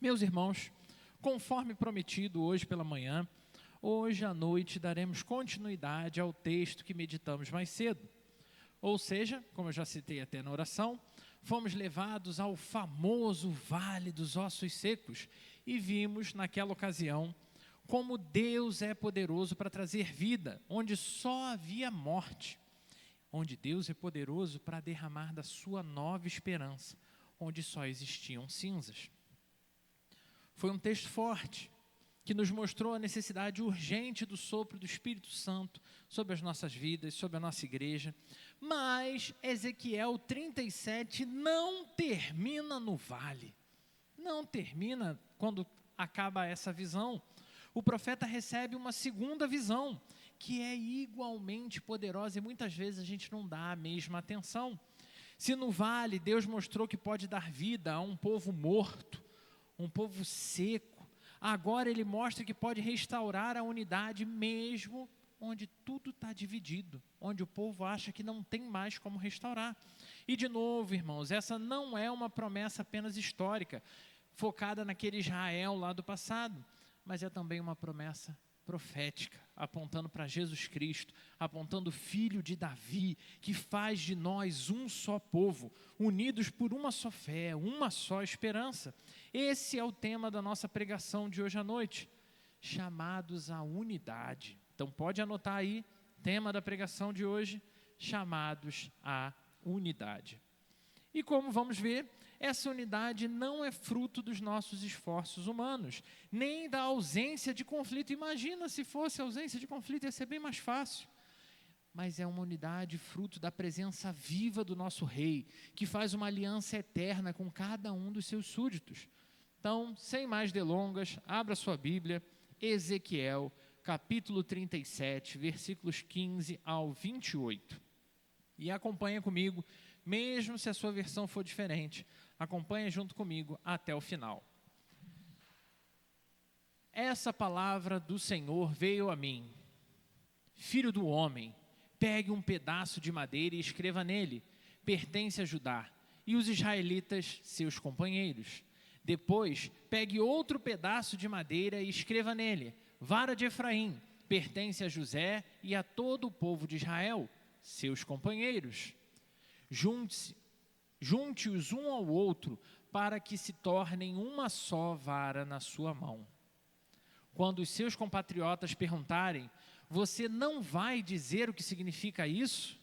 Meus irmãos, conforme prometido hoje pela manhã, hoje à noite daremos continuidade ao texto que meditamos mais cedo. Ou seja, como eu já citei até na oração, fomos levados ao famoso Vale dos Ossos Secos e vimos naquela ocasião como Deus é poderoso para trazer vida, onde só havia morte, onde Deus é poderoso para derramar da sua nova esperança, onde só existiam cinzas. Foi um texto forte, que nos mostrou a necessidade urgente do sopro do Espírito Santo sobre as nossas vidas, sobre a nossa igreja. Mas Ezequiel 37 não termina no vale, não termina quando acaba essa visão. O profeta recebe uma segunda visão, que é igualmente poderosa e muitas vezes a gente não dá a mesma atenção. Se no vale Deus mostrou que pode dar vida a um povo morto, um povo seco, agora ele mostra que pode restaurar a unidade mesmo onde tudo está dividido, onde o povo acha que não tem mais como restaurar. E de novo, irmãos, essa não é uma promessa apenas histórica, focada naquele Israel lá do passado, mas é também uma promessa profética, apontando para Jesus Cristo, apontando o Filho de Davi, que faz de nós um só povo, unidos por uma só fé, uma só esperança. Esse é o tema da nossa pregação de hoje à noite, chamados à unidade. Então pode anotar aí, tema da pregação de hoje, chamados à unidade. E como vamos ver, essa unidade não é fruto dos nossos esforços humanos, nem da ausência de conflito. Imagina se fosse ausência de conflito, ia ser bem mais fácil. Mas é uma unidade fruto da presença viva do nosso Rei, que faz uma aliança eterna com cada um dos seus súditos. Então, sem mais delongas, abra sua Bíblia, Ezequiel, capítulo 37, versículos 15 ao 28. E acompanha comigo, mesmo se a sua versão for diferente, acompanha junto comigo até o final. Essa palavra do Senhor veio a mim. Filho do homem, pegue um pedaço de madeira e escreva nele, pertence a Judá, e os israelitas, seus companheiros. Depois, pegue outro pedaço de madeira e escreva nele, vara de Efraim, pertence a José e a todo o povo de Israel, seus companheiros. Junte-os um ao outro, para que se tornem uma só vara na sua mão. Quando os seus compatriotas perguntarem, você não vai dizer o que significa isso?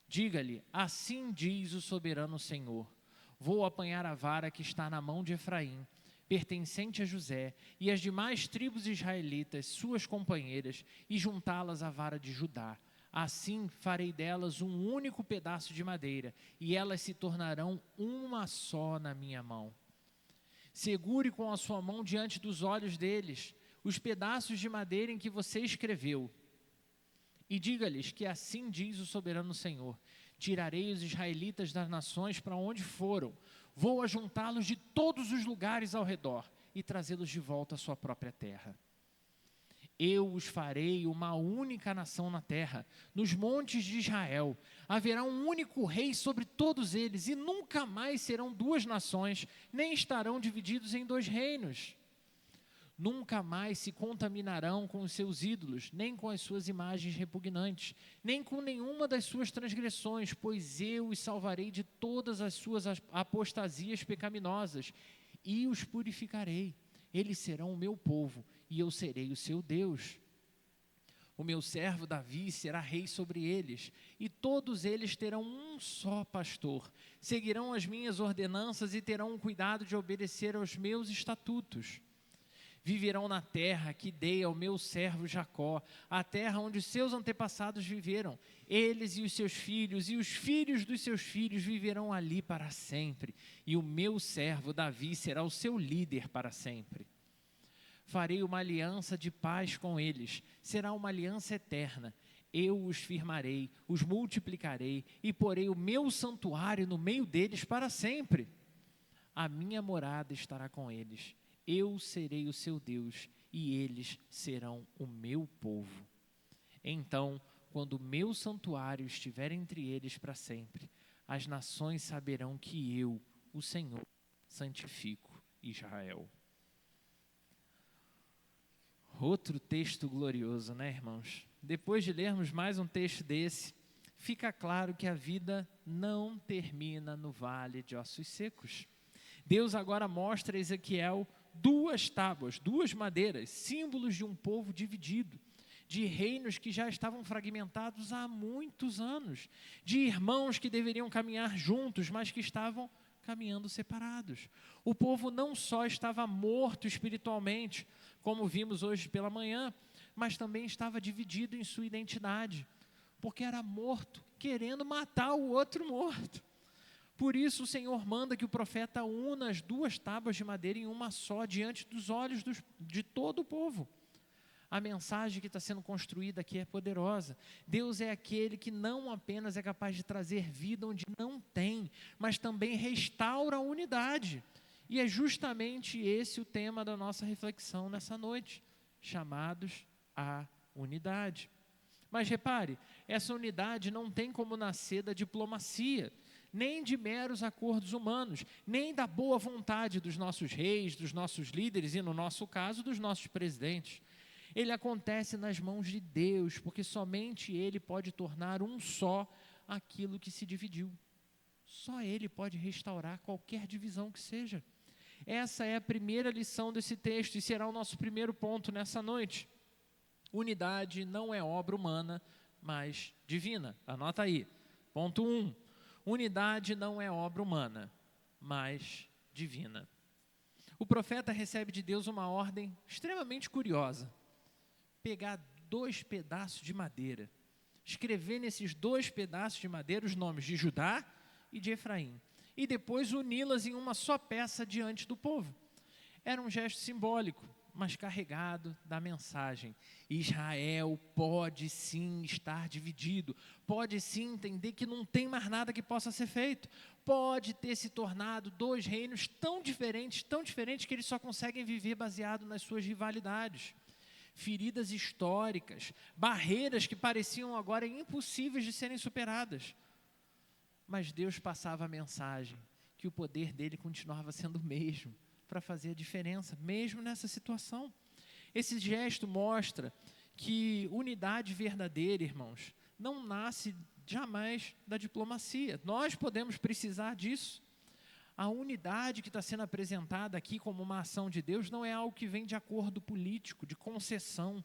Diga-lhe, assim diz o soberano Senhor, vou apanhar a vara que está na mão de Efraim, pertencente a José, e as demais tribos israelitas, suas companheiras, e juntá-las à vara de Judá. Assim farei delas um único pedaço de madeira, e elas se tornarão uma só na minha mão. Segure com a sua mão diante dos olhos deles os pedaços de madeira em que você escreveu. E diga-lhes que assim diz o soberano Senhor, tirarei os israelitas das nações para onde foram, vou ajuntá-los de todos os lugares ao redor e trazê-los de volta à sua própria terra. Eu os farei uma única nação na terra, nos montes de Israel. Haverá um único rei sobre todos eles, e nunca mais serão duas nações, nem estarão divididos em dois reinos. Nunca mais se contaminarão com os seus ídolos, nem com as suas imagens repugnantes, nem com nenhuma das suas transgressões, pois eu os salvarei de todas as suas apostasias pecaminosas, e os purificarei. Eles serão o meu povo, e eu serei o seu Deus. O meu servo Davi será rei sobre eles, e todos eles terão um só pastor. Seguirão as minhas ordenanças e terão o cuidado de obedecer aos meus estatutos. Viverão na terra que dei ao meu servo Jacó, a terra onde seus antepassados viveram. Eles e os seus filhos e os filhos dos seus filhos viverão ali para sempre, e o meu servo Davi será o seu líder para sempre. Farei uma aliança de paz com eles, será uma aliança eterna. Eu os firmarei, os multiplicarei e porei o meu santuário no meio deles para sempre. A minha morada estará com eles. Eu serei o seu Deus e eles serão o meu povo. Então, quando o meu santuário estiver entre eles para sempre, as nações saberão que eu, o Senhor, santifico Israel. Outro texto glorioso, né, irmãos? Depois de lermos mais um texto desse, fica claro que a vida não termina no vale de ossos secos. Deus agora mostra a Ezequiel 2 tábuas, 2 madeiras, símbolos de um povo dividido, de reinos que já estavam fragmentados há muitos anos, de irmãos que deveriam caminhar juntos, mas que estavam caminhando separados. O povo não só estava morto espiritualmente, como vimos hoje pela manhã, mas também estava dividido em sua identidade, porque era morto, querendo matar o outro morto. Por isso o Senhor manda que o profeta una as 2 tábuas de madeira em uma só, diante dos olhos de todo o povo. A mensagem que está sendo construída aqui é poderosa. Deus é aquele que não apenas é capaz de trazer vida onde não tem, mas também restaura a unidade. E é justamente esse o tema da nossa reflexão nessa noite, chamados à unidade. Mas repare, essa unidade não tem como nascer da diplomacia, nem de meros acordos humanos, nem da boa vontade dos nossos reis, dos nossos líderes e, no nosso caso, dos nossos presidentes. Ele acontece nas mãos de Deus, porque somente Ele pode tornar um só aquilo que se dividiu. Só Ele pode restaurar qualquer divisão que seja. Essa é a primeira lição desse texto e será o nosso primeiro ponto nessa noite. Unidade não é obra humana, mas divina. Anota aí. Ponto 1. Unidade não é obra humana, mas divina. O profeta recebe de Deus uma ordem extremamente curiosa. Pegar 2 pedaços de madeira, escrever nesses 2 pedaços de madeira os nomes de Judá e de Efraim, e depois uni-las em uma só peça diante do povo. Era um gesto simbólico, mas carregado da mensagem. Israel pode sim estar dividido, pode sim entender que não tem mais nada que possa ser feito, pode ter se tornado 2 reinos tão diferentes que eles só conseguem viver baseado nas suas rivalidades. Feridas históricas, barreiras que pareciam agora impossíveis de serem superadas. Mas Deus passava a mensagem que o poder dele continuava sendo o mesmo, para fazer a diferença, mesmo nessa situação. Esse gesto mostra que unidade verdadeira, irmãos, não nasce jamais da diplomacia. Nós podemos precisar disso. A unidade que está sendo apresentada aqui como uma ação de Deus não é algo que vem de acordo político, de concessão,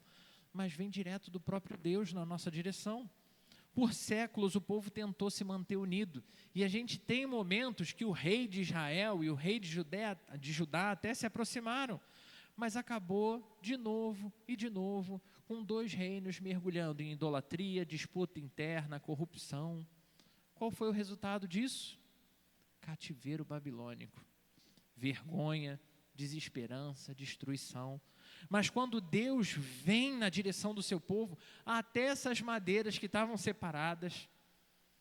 mas vem direto do próprio Deus na nossa direção. Por séculos o povo tentou se manter unido, e a gente tem momentos que o rei de Israel e o rei de Judá até se aproximaram, mas acabou de novo e de novo com 2 reinos mergulhando em idolatria, disputa interna, corrupção. Qual foi o resultado disso? Cativeiro babilônico, vergonha, desesperança, destruição. Mas quando Deus vem na direção do seu povo, até essas madeiras que estavam separadas,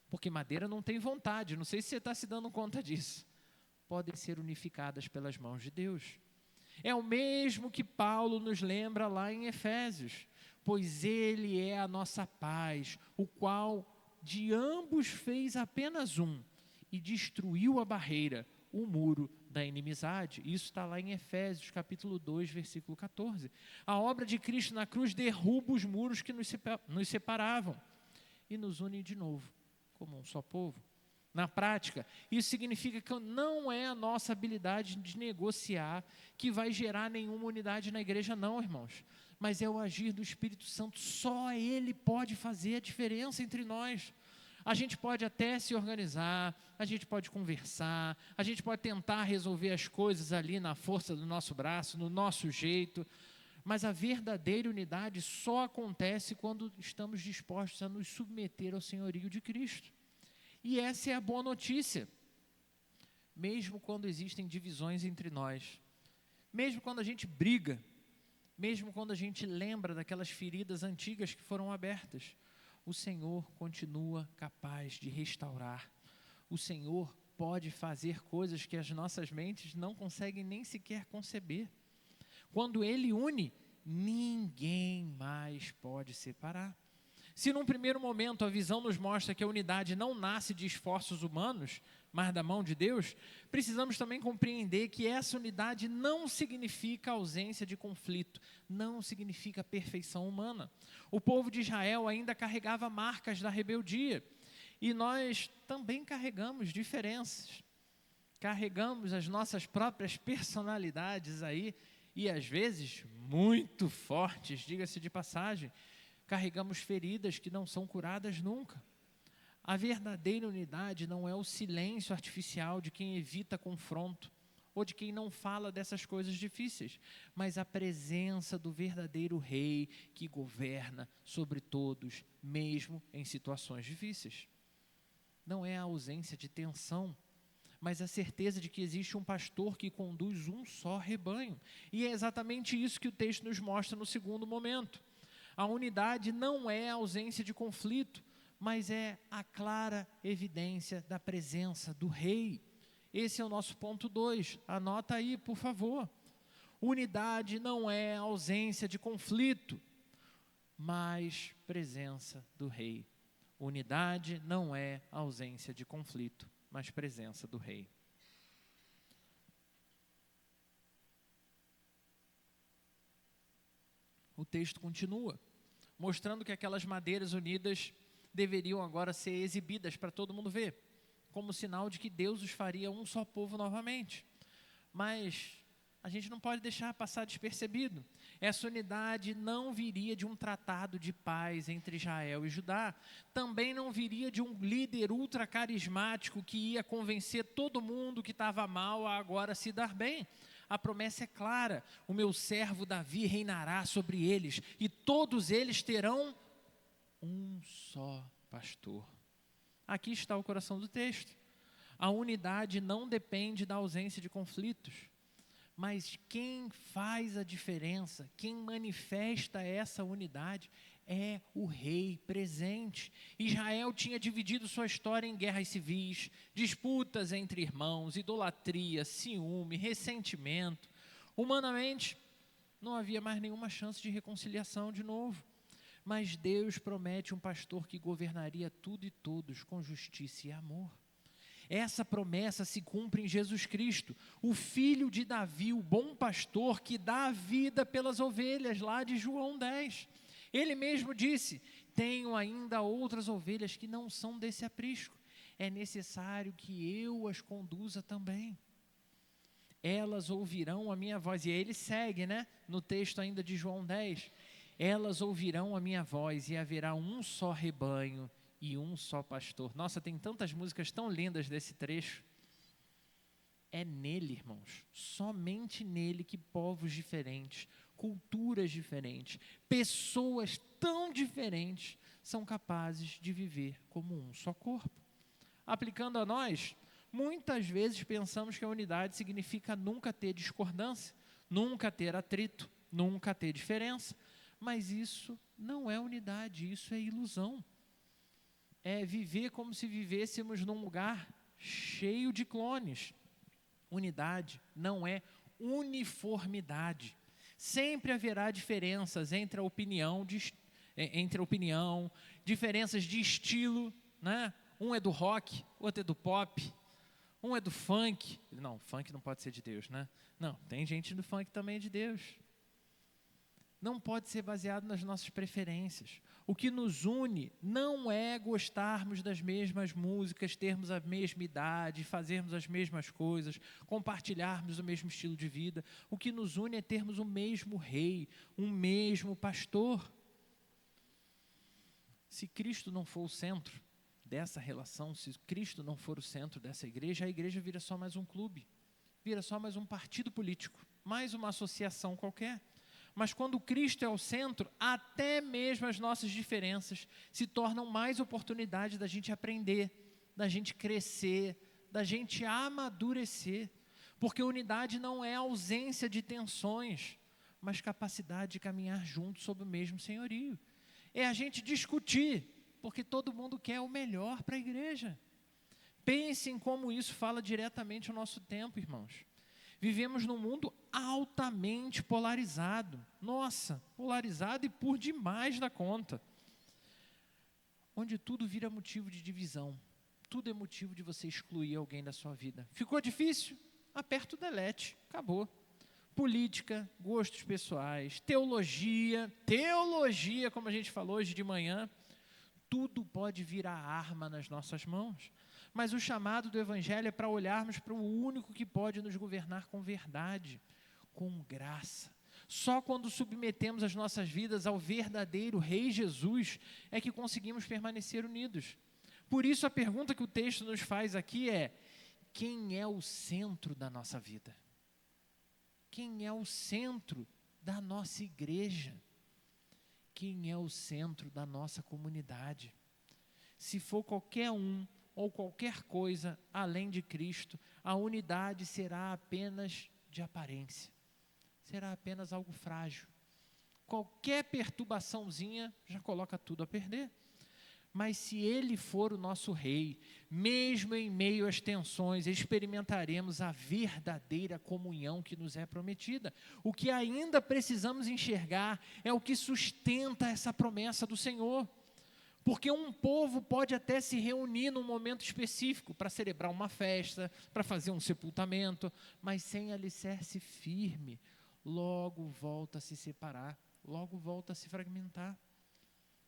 porque madeira não tem vontade, não sei se você está se dando conta disso, podem ser unificadas pelas mãos de Deus. É o mesmo que Paulo nos lembra lá em Efésios, pois Ele é a nossa paz, o qual de ambos fez apenas um, e destruiu a barreira, o muro da inimizade. Isso está lá em Efésios, capítulo 2, versículo 14. A obra de Cristo na cruz derruba os muros que nos separavam e nos une de novo, como um só povo. Na prática, isso significa que não é a nossa habilidade de negociar que vai gerar nenhuma unidade na igreja, não, irmãos. Mas é o agir do Espírito Santo, só Ele pode fazer a diferença entre nós. A gente pode até se organizar, a gente pode conversar, a gente pode tentar resolver as coisas ali na força do nosso braço, no nosso jeito, mas a verdadeira unidade só acontece quando estamos dispostos a nos submeter ao senhorio de Cristo. E essa é a boa notícia. Mesmo quando existem divisões entre nós, mesmo quando a gente briga, mesmo quando a gente lembra daquelas feridas antigas que foram abertas, o Senhor continua capaz de restaurar. O Senhor pode fazer coisas que as nossas mentes não conseguem nem sequer conceber. Quando Ele une, ninguém mais pode separar. Se num primeiro momento a visão nos mostra que a unidade não nasce de esforços humanos, mas da mão de Deus, precisamos também compreender que essa unidade não significa ausência de conflito, não significa perfeição humana. O povo de Israel ainda carregava marcas da rebeldia, e nós também carregamos diferenças, carregamos as nossas próprias personalidades aí, e às vezes muito fortes, diga-se de passagem, carregamos feridas que não são curadas nunca. A verdadeira unidade não é o silêncio artificial de quem evita confronto, ou de quem não fala dessas coisas difíceis, mas a presença do verdadeiro rei que governa sobre todos, mesmo em situações difíceis. Não é a ausência de tensão, mas a certeza de que existe um pastor que conduz um só rebanho. E é exatamente isso que o texto nos mostra no segundo momento. A unidade não é a ausência de conflito, mas é a clara evidência da presença do rei. Esse é o nosso ponto 2, anota aí, por favor. Unidade não é a ausência de conflito, mas presença do rei. Unidade não é a ausência de conflito, mas presença do rei. O texto continua, mostrando que aquelas madeiras unidas deveriam agora ser exibidas para todo mundo ver, como sinal de que Deus os faria um só povo novamente. Mas a gente não pode deixar passar despercebido. Essa unidade não viria de um tratado de paz entre Israel e Judá. Também não viria de um líder ultra carismático que ia convencer todo mundo que estava mal a agora se dar bem. A promessa é clara: o meu servo Davi reinará sobre eles, e todos eles terão um só pastor. Aqui está o coração do texto. A unidade não depende da ausência de conflitos, mas quem faz a diferença, quem manifesta essa unidade é o rei presente. Israel tinha dividido sua história em guerras civis, disputas entre irmãos, idolatria, ciúme, ressentimento. Humanamente, não havia mais nenhuma chance de reconciliação de novo. Mas Deus promete um pastor que governaria tudo e todos com justiça e amor. Essa promessa se cumpre em Jesus Cristo, o filho de Davi, o bom pastor que dá a vida pelas ovelhas, lá de João 10. Ele mesmo disse: tenho ainda outras ovelhas que não são desse aprisco. É necessário que eu as conduza também. Elas ouvirão a minha voz. E aí ele segue, no texto ainda de João 10. Elas ouvirão a minha voz e haverá um só rebanho e um só pastor. Nossa, tem tantas músicas tão lindas desse trecho. É nele, irmãos, somente nele que povos diferentes, culturas diferentes, pessoas tão diferentes são capazes de viver como um só corpo. Aplicando a nós, muitas vezes pensamos que a unidade significa nunca ter discordância, nunca ter atrito, nunca ter diferença. Mas isso não é unidade, isso é ilusão. É viver como se vivêssemos num lugar cheio de clones. Unidade não é uniformidade. Sempre haverá diferenças entre a opinião, diferenças de estilo, Um é do rock, outro é do pop, um é do funk. Não, funk não pode ser de Deus, Não, tem gente do funk também de Deus. Não pode ser baseado nas nossas preferências. O que nos une não é gostarmos das mesmas músicas, termos a mesma idade, fazermos as mesmas coisas, compartilharmos o mesmo estilo de vida. O que nos une é termos o mesmo rei, um mesmo pastor. Se Cristo não for o centro dessa relação, se Cristo não for o centro dessa igreja, a igreja vira só mais um clube, vira só mais um partido político, mais uma associação qualquer. Mas quando Cristo é o centro, até mesmo as nossas diferenças se tornam mais oportunidade da gente aprender, da gente crescer, da gente amadurecer. Porque unidade não é ausência de tensões, mas capacidade de caminhar juntos sob o mesmo senhorio. É a gente discutir, porque todo mundo quer o melhor para a igreja. Pensem como isso fala diretamente ao nosso tempo, irmãos. Vivemos num mundo altamente polarizado. Nossa, polarizado e por demais da conta. Onde tudo vira motivo de divisão. tudo é motivo de você excluir alguém da sua vida. Ficou difícil? Aperta o delete, acabou. Política, gostos pessoais, teologia, como a gente falou hoje de manhã, tudo pode virar arma nas nossas mãos. Mas o chamado do Evangelho é para olharmos para o único que pode nos governar com verdade, com graça. Só quando submetemos as nossas vidas ao verdadeiro Rei Jesus é que conseguimos permanecer unidos. Por isso a pergunta que o texto nos faz aqui é: quem é o centro da nossa vida? Quem é o centro da nossa igreja? Quem é o centro da nossa comunidade? Se for qualquer um ou qualquer coisa além de Cristo, a unidade será apenas de aparência. Será apenas algo frágil. Qualquer perturbaçãozinha já coloca tudo a perder. Mas se Ele for o nosso Rei, mesmo em meio às tensões, experimentaremos a verdadeira comunhão que nos é prometida. O que ainda precisamos enxergar é o que sustenta essa promessa do Senhor. Porque um povo pode até se reunir num momento específico para celebrar uma festa, para fazer um sepultamento, mas sem alicerce firme, logo volta a se separar, logo volta a se fragmentar.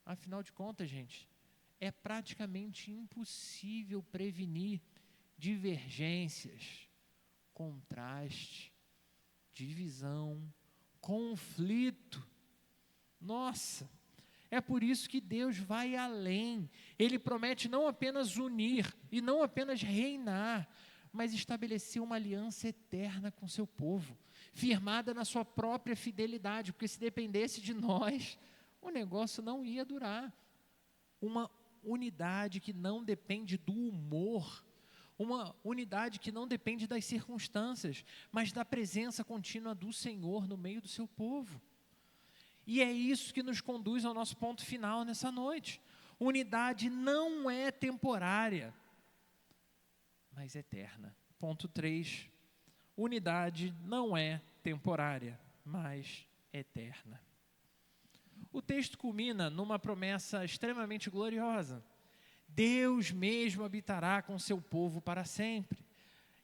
Afinal de contas, gente, é praticamente impossível prevenir divergências, contraste, divisão, conflito. Nossa! É por isso que Deus vai além. Ele promete não apenas unir e não apenas reinar, mas estabelecer uma aliança eterna com seu povo, firmada na sua própria fidelidade, porque se dependesse de nós, o negócio não ia durar. Uma unidade que não depende do humor, uma unidade que não depende das circunstâncias, mas da presença contínua do Senhor no meio do seu povo. E é isso que nos conduz ao nosso ponto final nessa noite. Unidade não é temporária, mas eterna. Ponto 3. Unidade não é temporária, mas eterna. O texto culmina numa promessa extremamente gloriosa. Deus mesmo habitará com seu povo para sempre.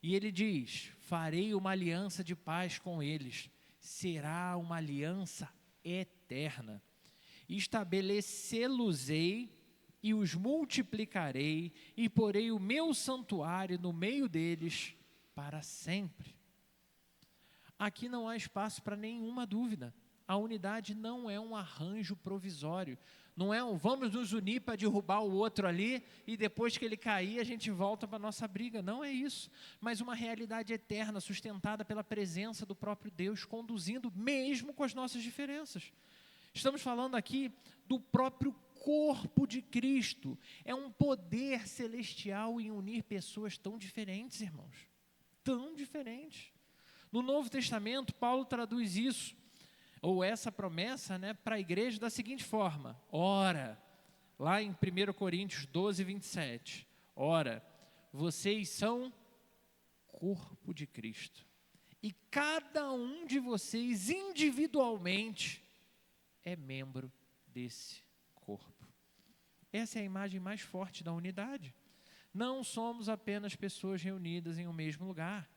E ele diz: farei uma aliança de paz com eles. Será uma aliança eterna. Estabelecê-los-ei e os multiplicarei e porei o meu santuário no meio deles para sempre. Aqui não há espaço para nenhuma dúvida. A unidade não é um arranjo provisório. Não é um vamos nos unir para derrubar o outro ali e depois que ele cair a gente volta para a nossa briga. Não é isso. Mas uma realidade eterna sustentada pela presença do próprio Deus, conduzindo mesmo com as nossas diferenças. Estamos falando aqui do próprio corpo de Cristo. É um poder celestial em unir pessoas tão diferentes, irmãos. Tão diferentes. No Novo Testamento, Paulo traduz isso, ou essa promessa, para a igreja da seguinte forma: ora, lá em 1 Coríntios 12, 27, ora, vocês são corpo de Cristo, e cada um de vocês individualmente é membro desse corpo. Essa é a imagem mais forte da unidade. Não somos apenas pessoas reunidas em um mesmo lugar,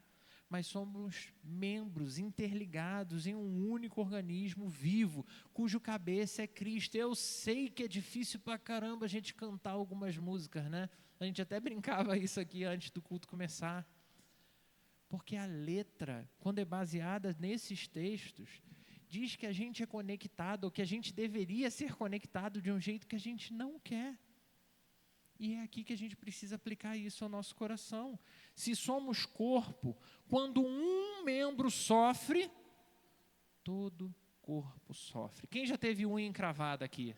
mas somos membros interligados em um único organismo vivo, cujo cabeça é Cristo. Eu sei que é difícil pra caramba a gente cantar algumas músicas, né? A gente até brincava isso aqui antes do culto começar. Porque a letra, quando é baseada nesses textos, diz que a gente é conectado, ou que a gente deveria ser conectado de um jeito que a gente não quer. E é aqui que a gente precisa aplicar isso ao nosso coração. Se somos corpo, quando um membro sofre, todo corpo sofre. Quem já teve unha encravada aqui?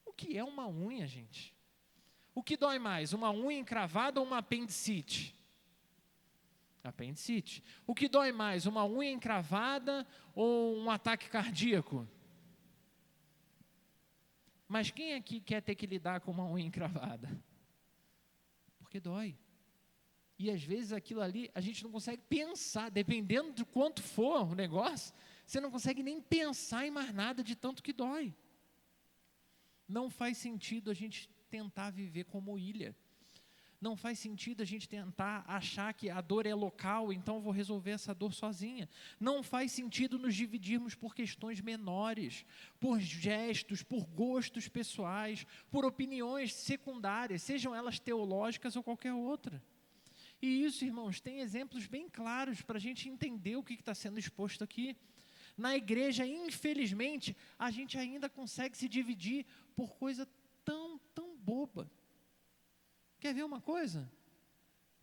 O que é uma unha, gente? O que dói mais, uma unha encravada ou uma apendicite? Apendicite. O que dói mais, uma unha encravada ou um ataque cardíaco? Mas quem aqui quer ter que lidar com uma unha encravada? Porque dói. E às vezes aquilo ali, a gente não consegue pensar, dependendo de quanto for o negócio, você não consegue nem pensar em mais nada de tanto que dói. Não faz sentido a gente tentar viver como ilha. Não faz sentido a gente tentar achar que a dor é local, então eu vou resolver essa dor sozinha. Não faz sentido nos dividirmos por questões menores, por gestos, por gostos pessoais, por opiniões secundárias, sejam elas teológicas ou qualquer outra. E isso, irmãos, tem exemplos bem claros para a gente entender o que está sendo exposto aqui. Na igreja, infelizmente, a gente ainda consegue se dividir por coisa tão boba. Quer ver uma coisa?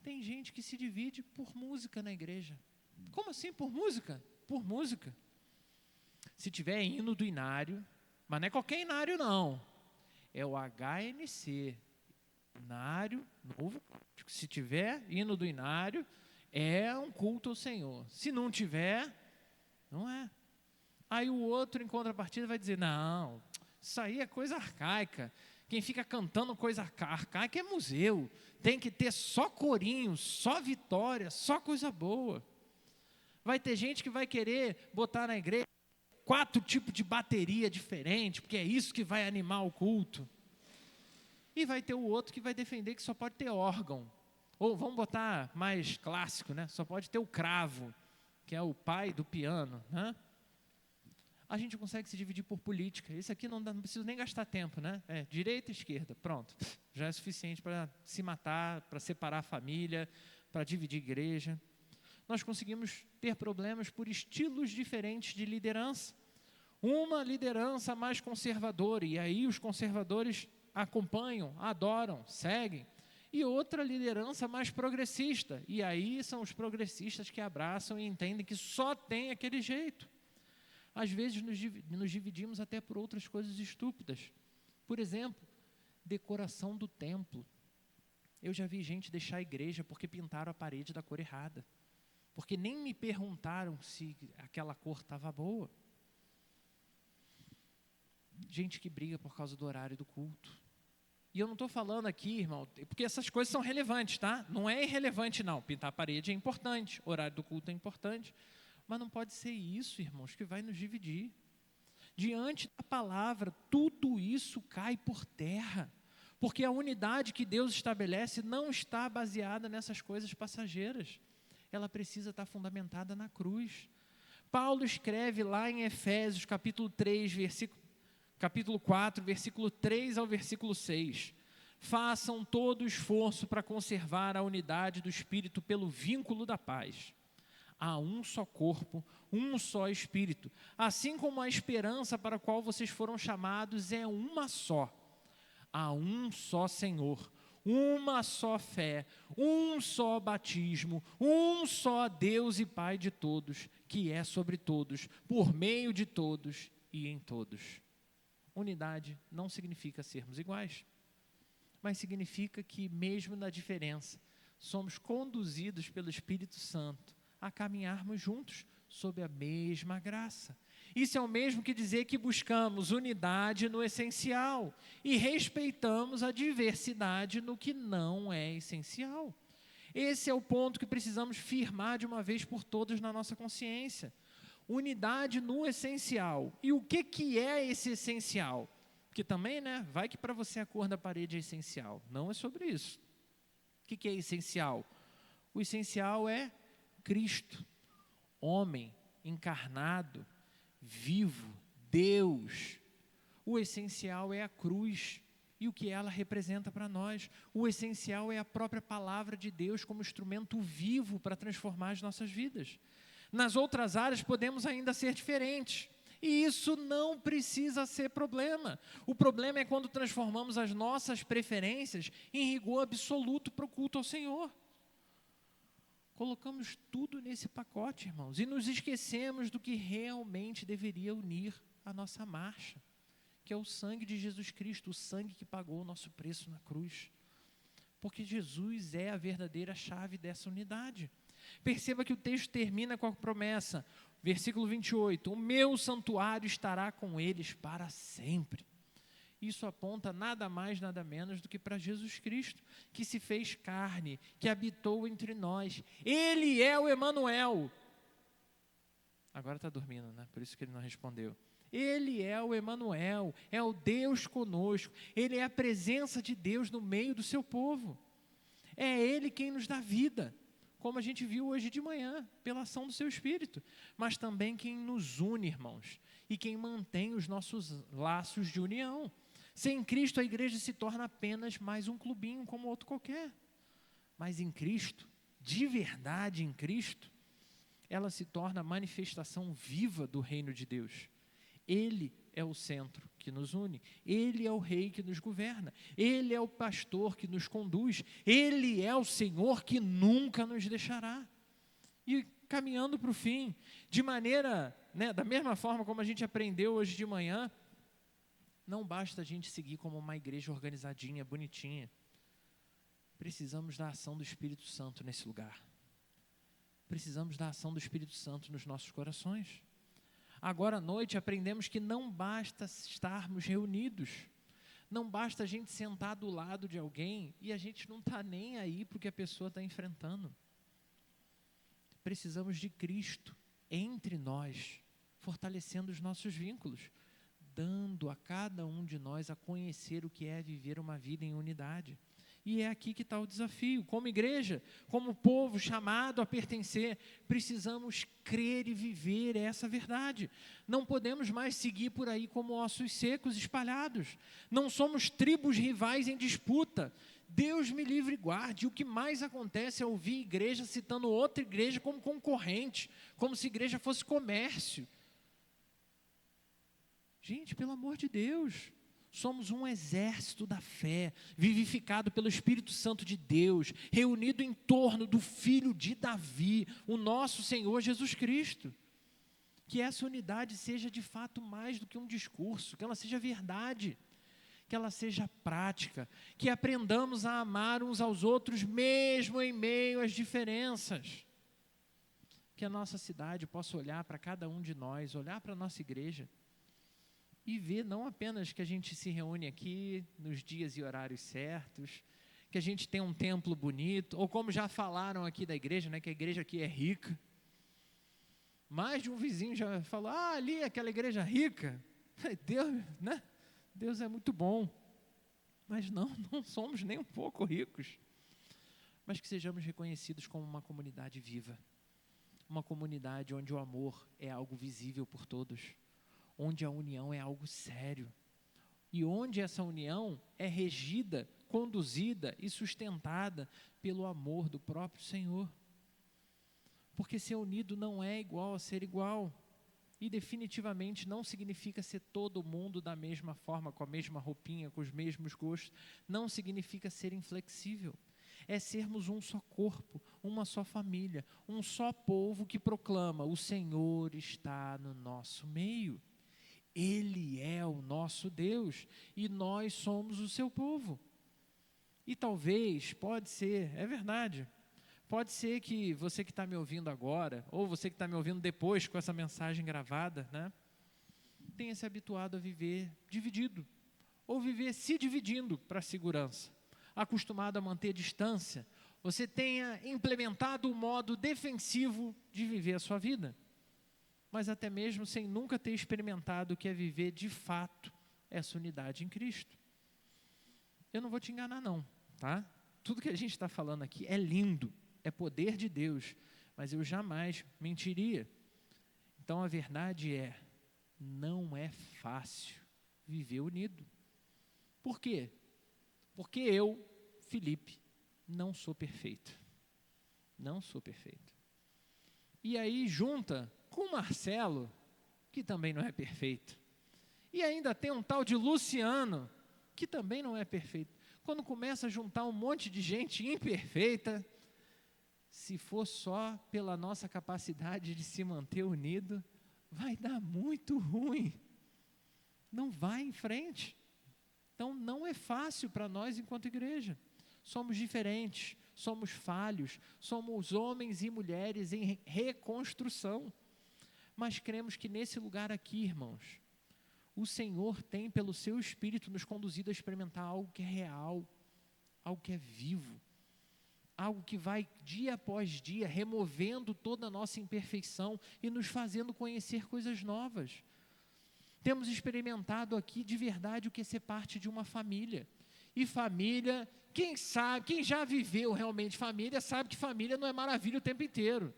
Tem gente que se divide por música na igreja. Como assim por música? Por música. Se tiver hino do inário, mas não é qualquer inário não, é o HNC, inário novo. Se tiver hino do inário, é um culto ao Senhor. Se não tiver, não é. Aí o outro, em contrapartida, vai dizer, não, isso aí é coisa arcaica. Quem fica cantando coisa arcaica é museu. Tem que ter só corinho, só vitória, só coisa boa. Vai ter gente que vai querer botar na igreja 4 tipos de bateria diferentes, porque é isso que vai animar o culto. E vai ter o outro que vai defender que só pode ter órgão. Ou vamos botar mais clássico, né? Só pode ter o cravo, que é o pai do piano, né? A gente consegue se dividir por política. Isso aqui não preciso nem gastar tempo, né? Direita e esquerda, pronto. Já é suficiente para se matar, para separar a família, para dividir a igreja. Nós conseguimos ter problemas por estilos diferentes de liderança. Uma liderança mais conservadora, e aí os conservadores acompanham, adoram, seguem. E outra liderança mais progressista, e aí são os progressistas que abraçam e entendem que só tem aquele jeito. Às vezes nos dividimos até por outras coisas estúpidas. Por exemplo, decoração do templo. Eu já vi gente deixar a igreja porque pintaram a parede da cor errada. Porque nem me perguntaram se aquela cor estava boa. Gente que briga por causa do horário do culto. E eu não estou falando aqui, irmão, porque essas coisas são relevantes, tá? Não é irrelevante, não. Pintar a parede é importante, horário do culto é importante. Mas não pode ser isso, irmãos, que vai nos dividir. Diante da palavra, tudo isso cai por terra. Porque a unidade que Deus estabelece não está baseada nessas coisas passageiras. Ela precisa estar fundamentada na cruz. Paulo escreve lá em Efésios, capítulo 4, versículo 3 ao versículo 6. Façam todo o esforço para conservar a unidade do Espírito pelo vínculo da paz. Há um só corpo, um só Espírito. Assim como a esperança para a qual vocês foram chamados é uma só. Há um só Senhor, uma só fé, um só batismo, um só Deus e Pai de todos, que é sobre todos, por meio de todos e em todos. Unidade não significa sermos iguais, mas significa que, mesmo na diferença, somos conduzidos pelo Espírito Santo a caminharmos juntos sob a mesma graça. Isso é o mesmo que dizer que buscamos unidade no essencial e respeitamos a diversidade no que não é essencial. Esse é o ponto que precisamos firmar de uma vez por todas na nossa consciência. Unidade no essencial. E o que é esse essencial? Porque também, né, vai que para você a cor da parede é essencial. Não é sobre isso. O que é essencial? O essencial é Cristo, homem, encarnado, vivo, Deus. O essencial é a cruz e o que ela representa para nós. O essencial é a própria palavra de Deus como instrumento vivo para transformar as nossas vidas. Nas outras áreas podemos ainda ser diferentes. E isso não precisa ser problema. O problema é quando transformamos as nossas preferências em rigor absoluto para o culto ao Senhor. Colocamos tudo nesse pacote, irmãos, e nos esquecemos do que realmente deveria unir a nossa marcha, que é o sangue de Jesus Cristo, o sangue que pagou o nosso preço na cruz. Porque Jesus é a verdadeira chave dessa unidade. Perceba que o texto termina com a promessa, versículo 28, o meu santuário estará com eles para sempre. Isso aponta nada mais, nada menos do que para Jesus Cristo, que se fez carne, que habitou entre nós. Ele é o Emanuel. Agora está dormindo, né? Por isso que ele não respondeu. Ele é o Emanuel, é o Deus conosco. Ele é a presença de Deus no meio do seu povo. É Ele quem nos dá vida, como a gente viu hoje de manhã, pela ação do seu Espírito, mas também quem nos une, irmãos, e quem mantém os nossos laços de união. Sem Cristo, a igreja se torna apenas mais um clubinho, como outro qualquer. Mas em Cristo, de verdade em Cristo, ela se torna a manifestação viva do reino de Deus. Ele é o centro que nos une, Ele é o rei que nos governa, Ele é o pastor que nos conduz, Ele é o Senhor que nunca nos deixará. E caminhando para o fim, de maneira, da mesma forma como a gente aprendeu hoje de manhã, não basta a gente seguir como uma igreja organizadinha, bonitinha. Precisamos da ação do Espírito Santo nesse lugar. Precisamos da ação do Espírito Santo nos nossos corações. Agora à noite aprendemos que não basta estarmos reunidos. Não basta a gente sentar do lado de alguém e a gente não está nem aí para o que a pessoa está enfrentando. Precisamos de Cristo entre nós, fortalecendo os nossos vínculos, dando a cada um de nós a conhecer o que é viver uma vida em unidade. E é aqui que está o desafio. Como igreja, como povo chamado a pertencer, precisamos crer e viver essa verdade. Não podemos mais seguir por aí como ossos secos espalhados. Não somos tribos rivais em disputa. Deus me livre e guarde. O que mais acontece é ouvir igreja citando outra igreja como concorrente, como se igreja fosse comércio. Gente, pelo amor de Deus, somos um exército da fé, vivificado pelo Espírito Santo de Deus, reunido em torno do Filho de Davi, o nosso Senhor Jesus Cristo. Que essa unidade seja de fato mais do que um discurso, que ela seja verdade, que ela seja prática, que aprendamos a amar uns aos outros, mesmo em meio às diferenças. Que a nossa cidade possa olhar para cada um de nós, olhar para a nossa igreja, e ver não apenas que a gente se reúne aqui nos dias e horários certos, que a gente tem um templo bonito, ou como já falaram aqui da igreja, que a igreja aqui é rica. Mais de um vizinho já falou, ali é aquela igreja rica. Deus, Deus é muito bom. Mas não somos nem um pouco ricos. Mas que sejamos reconhecidos como uma comunidade viva. Uma comunidade onde o amor é algo visível por todos. Onde a união é algo sério, e onde essa união é regida, conduzida e sustentada pelo amor do próprio Senhor. Porque ser unido não é igual a ser igual, e definitivamente não significa ser todo mundo da mesma forma, com a mesma roupinha, com os mesmos gostos, não significa ser inflexível. É sermos um só corpo, uma só família, um só povo que proclama: o Senhor está no nosso meio. Ele é o nosso Deus e nós somos o seu povo. E talvez, pode ser, é verdade, pode ser que você que está me ouvindo agora, ou você que está me ouvindo depois com essa mensagem gravada, tenha se habituado a viver dividido, ou viver se dividindo para a segurança, acostumado a manter distância, você tenha implementado o modo defensivo de viver a sua vida. Mas até mesmo sem nunca ter experimentado o que é viver de fato essa unidade em Cristo. Eu não vou te enganar não, tá? Tudo que a gente está falando aqui é lindo, é poder de Deus, mas eu jamais mentiria. Então a verdade é, não é fácil viver unido. Por quê? Porque eu, Felipe, não sou perfeito. Não sou perfeito. E aí junta com o Marcelo, que também não é perfeito. E ainda tem um tal de Luciano, que também não é perfeito. Quando começa a juntar um monte de gente imperfeita, se for só pela nossa capacidade de se manter unido, vai dar muito ruim. Não vai em frente. Então não é fácil para nós enquanto igreja. Somos diferentes, somos falhos, somos homens e mulheres em reconstrução. Mas cremos que nesse lugar aqui, irmãos, o Senhor tem pelo seu Espírito nos conduzido a experimentar algo que é real, algo que é vivo, algo que vai dia após dia removendo toda a nossa imperfeição e nos fazendo conhecer coisas novas. Temos experimentado aqui de verdade o que é ser parte de uma família, e família Quem sabe, quem já viveu realmente família, sabe que família não é maravilha o tempo inteiro.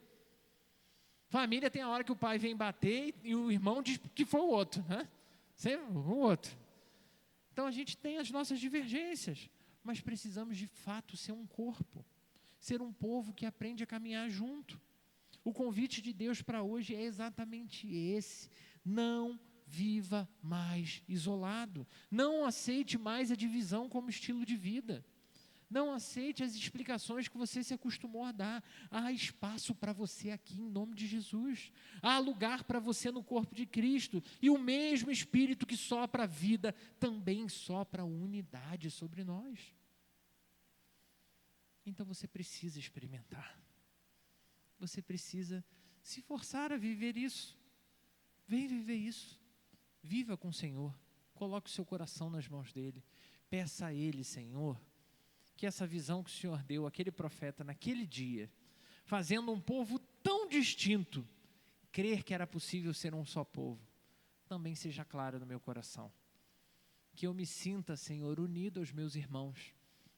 Família tem a hora que o pai vem bater e o irmão diz que foi o outro, né? Sempre o outro. Então a gente tem as nossas divergências, mas precisamos de fato ser um corpo, ser um povo que aprende a caminhar junto. O convite de Deus para hoje é exatamente esse: não viva mais isolado, não aceite mais a divisão como estilo de vida, não aceite as explicações que você se acostumou a dar. Há espaço para você aqui em nome de Jesus, há lugar para você no corpo de Cristo, e o mesmo Espírito que sopra a vida, também sopra a unidade sobre nós. Então você precisa experimentar, você precisa se forçar a viver isso. Vem viver isso, viva com o Senhor, coloque o seu coração nas mãos dEle, peça a Ele: Senhor, que essa visão que o Senhor deu àquele profeta naquele dia, fazendo um povo tão distinto, crer que era possível ser um só povo, também seja clara no meu coração. Que eu me sinta, Senhor, unido aos meus irmãos,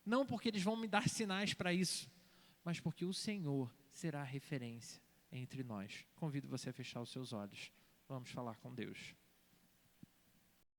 não porque eles vão me dar sinais para isso, mas porque o Senhor será a referência entre nós. Convido você a fechar os seus olhos. Vamos falar com Deus.